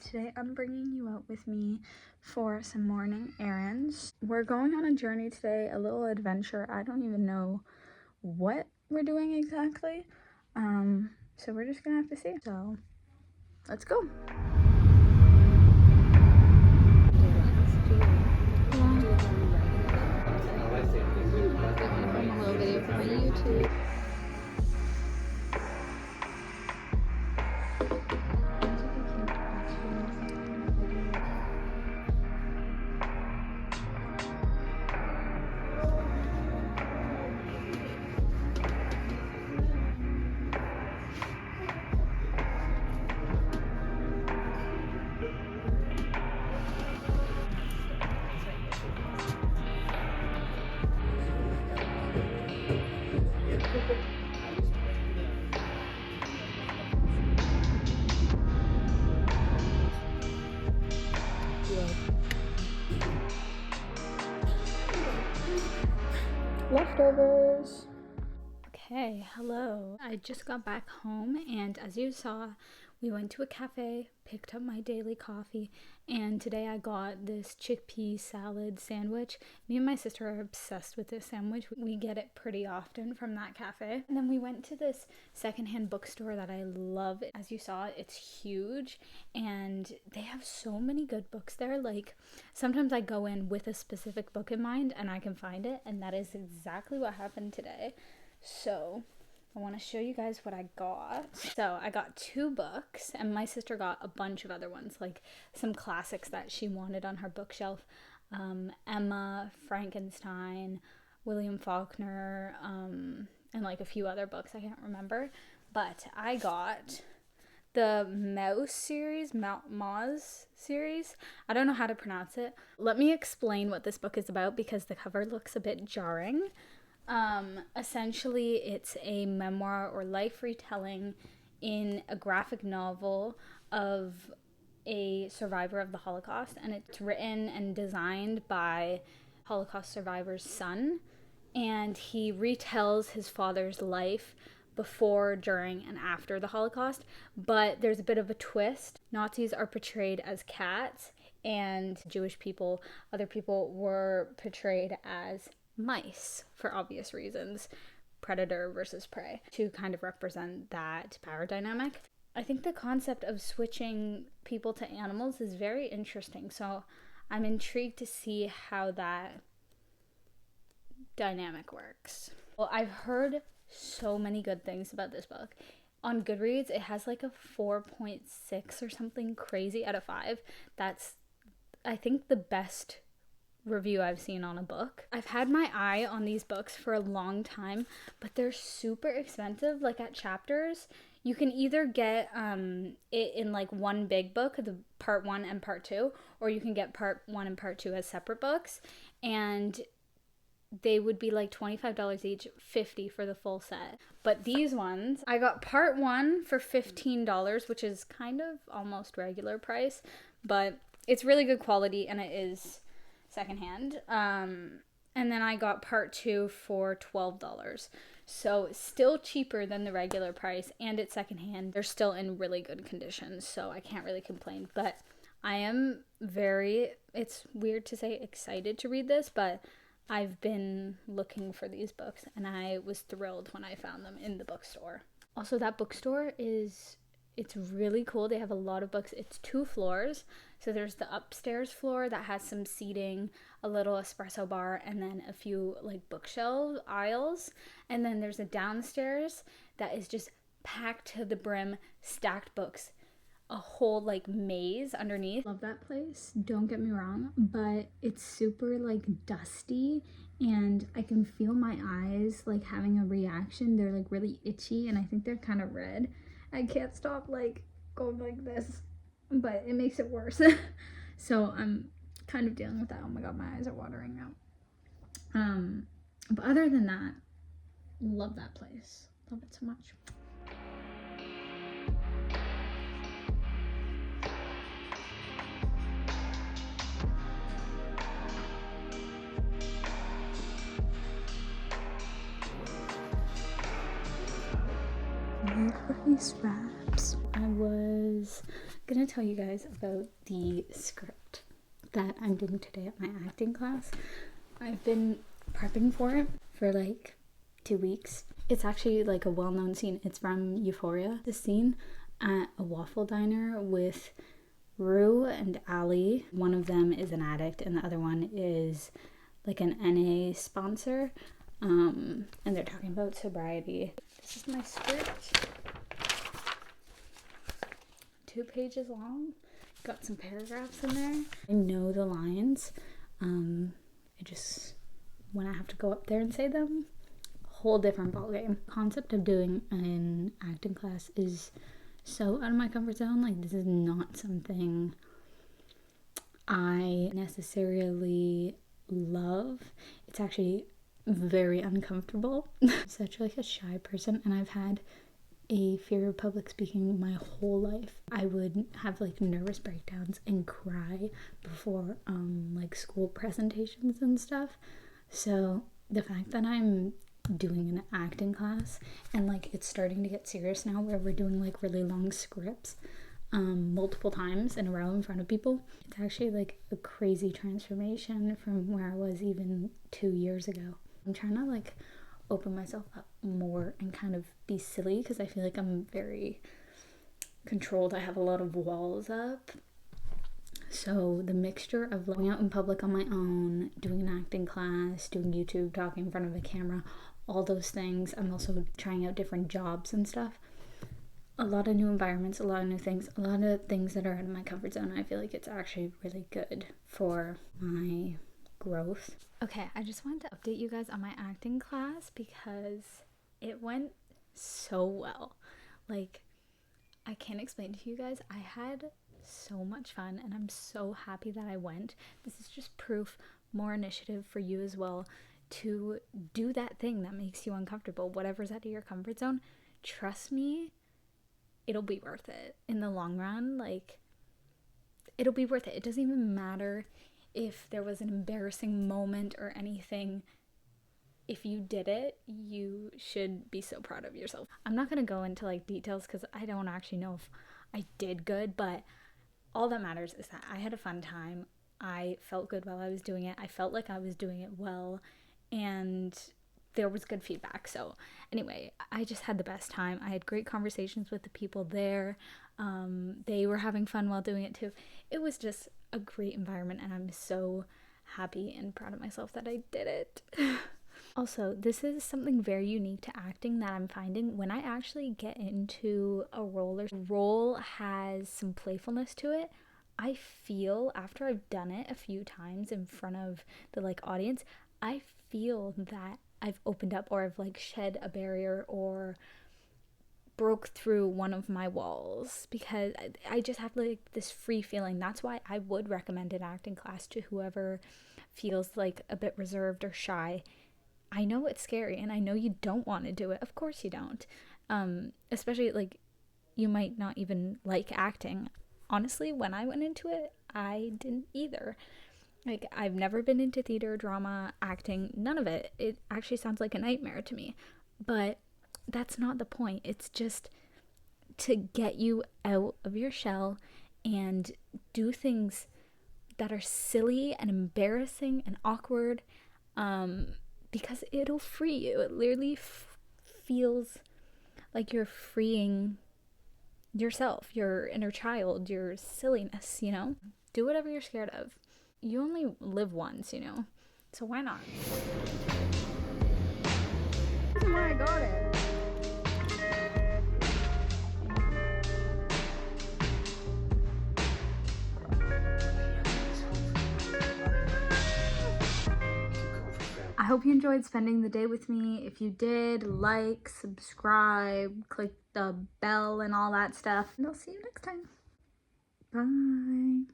Today I'm bringing you out with me for some morning errands. We're going on a journey today, a little adventure. I don't even know what we're doing exactly. So we're just gonna have to see. So let's go. Leftovers. Okay, hello. I just got back home, and as you saw, we went to a cafe, picked up my daily coffee, and today I got this chickpea salad sandwich. Me and my sister are obsessed with this sandwich. We get it pretty often from that cafe. And then we went to this secondhand bookstore that I love. As you saw, it's huge, and they have so many good books there. Like, sometimes I go in with a specific book in mind, and I can find it, and that is exactly what happened today. So I want to show you guys what I got. So I got 2 books, and my sister got a bunch of other ones, like some classics that she wanted on her bookshelf. Emma, Frankenstein, William Faulkner, and like a few other books I can't remember. But I got the Mouse series. I don't know how to pronounce it. Let me explain what this book is about because the cover looks a bit jarring. Essentially, it's a memoir or life retelling in a graphic novel of a survivor of the Holocaust, and it's written and designed by Holocaust survivor's son, and he retells his father's life before, during, and after the Holocaust, but there's a bit of a twist. Nazis are portrayed as cats, and Jewish people, other people, were portrayed as mice for obvious reasons, predator versus prey, to kind of represent that power dynamic. I think the concept of switching people to animals is very interesting, so I'm intrigued to see how that dynamic works. Well, I've heard so many good things about this book. On Goodreads, it has like a 4.6 or something crazy out of 5. That's, I think, the best review I've seen on a book. I've had my eye on these books for a long time, but they're super expensive. Like at Chapters, you can either get it in like one big book, the part 1 and part 2, or you can get part 1 and part 2 as separate books, and they would be like $25 each, $50 for the full set. But these ones, I got part 1 for $15, which is kind of almost regular price, but it's really good quality and it is secondhand. And then I got part 2 for $12. So still cheaper than the regular price, and it's secondhand. They're still in really good condition, so I can't really complain. But I am very, it's weird to say excited to read this, but I've been looking for these books, and I was thrilled when I found them in the bookstore. Also, that bookstore it's really cool. They have a lot of books. It's 2 floors. So there's the upstairs floor that has some seating, a little espresso bar, and then a few like bookshelf aisles. And then there's a downstairs that is just packed to the brim, stacked books, a whole like maze underneath. Love that place, don't get me wrong, but it's super like dusty, and I can feel my eyes like having a reaction. They're like really itchy, and I think they're kind of red. I can't stop like going like this, but it makes it worse. So I'm kind of dealing with that. Oh my god, my eyes are watering now. But other than that, love that place. Love it so much. face wraps. I was gonna tell you guys about the script that I'm doing today at my acting class. I've been prepping for it for like 2 weeks. It's actually like a well-known scene. It's from Euphoria. The scene at a waffle diner with Rue and Ali. One of them is an addict and the other one is like an NA sponsor. And they're talking about sobriety. This is my script. 2 pages long. Got some paragraphs in there. I know the lines. When I have to go up there and say them, whole different ballgame. Concept of doing an acting class is so out of my comfort zone. Like, this is not something I necessarily love. It's actually very uncomfortable. I'm such like a shy person, and I've had a fear of public speaking my whole life. I would have like nervous breakdowns and cry before like school presentations and stuff. So the fact that I'm doing an acting class and like it's starting to get serious now where we're doing like really long scripts multiple times in a row in front of people, it's actually like a crazy transformation from where I was even 2 years ago. I'm trying to like open myself up more and kind of be silly because I feel like I'm very controlled. I have a lot of walls up. So the mixture of going out in public on my own, doing an acting class, doing YouTube, talking in front of a camera, all those things. I'm also trying out different jobs and stuff. A lot of new environments, a lot of new things, a lot of things that are out of my comfort zone. I feel like it's actually really good for my growth. Okay, I just wanted to update you guys on my acting class because it went so well. Like, I can't explain to you guys. I had so much fun and I'm so happy that I went. This is just proof, more initiative for you as well to do that thing that makes you uncomfortable, whatever's out of your comfort zone. Trust me, it'll be worth it in the long run. Like, it'll be worth it. It doesn't even matter if there was an embarrassing moment or anything. If you did it, you should be so proud of yourself. I'm not gonna go into like details because I don't actually know if I did good, but all that matters is that I had a fun time. I felt good while I was doing it. I felt like I was doing it well, and there was good feedback. So anyway, I just had the best time. I had great conversations with the people there. They were having fun while doing it too. It was just a great environment, and I'm so happy and proud of myself that I did it. Also, this is something very unique to acting that I'm finding. When I actually get into a role has some playfulness to it. I feel after I've done it a few times in front of the like audience, I feel that I've opened up or I've like shed a barrier or broke through one of my walls because I just have like this free feeling. That's why I would recommend an acting class to whoever feels like a bit reserved or shy. I know it's scary and I know you don't want to do it. Of course you don't. Especially like you might not even like acting. Honestly, when I went into it, I didn't either. Like, I've never been into theater, drama, acting, none of it. It actually sounds like a nightmare to me. But that's not the point. It's just to get you out of your shell and do things that are silly and embarrassing and awkward. Because it'll free you. It literally feels like you're freeing yourself, your inner child, your silliness, you know? Do whatever you're scared of. You only live once, you know? So why not? That's why I got it. I hope you enjoyed spending the day with me. If you did, like, subscribe, click the bell and all that stuff. And I'll see you next time. Bye.